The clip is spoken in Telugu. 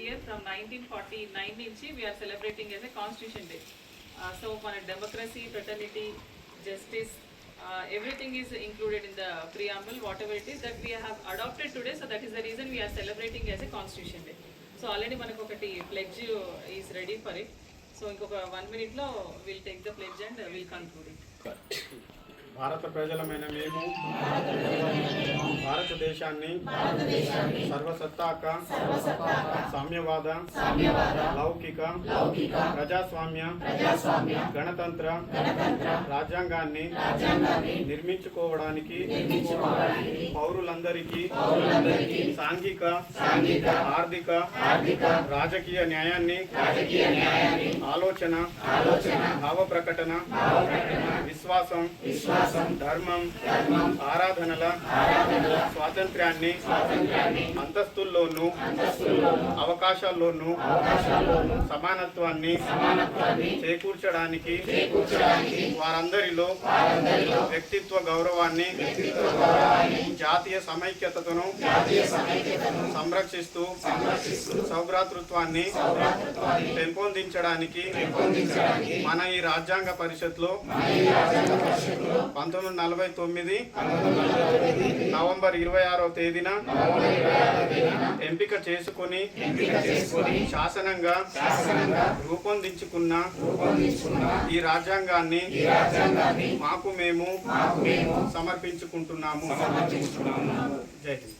year from 1949 నుంచి we are celebrating as a Constitution Day. So మన democracy, fraternity, justice, everything is included in the preamble, whatever it is that we have adopted today. So that is the reason we are celebrating as a Constitution Day. So already మనకు ఒకటి pledge is ready for it. So ఇంకొక 1 minute లో we'll take the pledge and we'll conclude it. భారత ప్రజలమైన మేము భారతదేశాన్ని సర్వసత్తాక సామ్యవాద లౌకిక ప్రజాస్వామ్య గణతంత్ర రాజ్యాంగాన్ని నిర్మించుకోవడానికి పౌరులందరికీ సాంఘిక ఆర్థిక రాజకీయ న్యాయాన్ని ఆలోచన భావ ప్రకటన విశ్వాసం ధర్మం ఆరాధనల స్వాతంత్ర్యాన్ని అంతస్తుల్లోనూ అవకాశాల్లోనూ సమానత్వాన్ని చేకూర్చడానికి వారందరిలో వ్యక్తిత్వ గౌరవాన్ని జాతీయ సమైక్యతను సంరక్షిస్తూ సౌభ్రాతృత్వాన్ని పెంపొందించడానికి మన ఈ రాజ్యాంగ పరిషత్లో 1949 నవంబర్ 26వ తేదీన ఎంపిక చేసుకొని శాసనంగా రూపొందించుకున్న ఈ రాజ్యాంగాన్ని మాకు మేము సమర్పించుకుంటున్నాము. జై హింద్.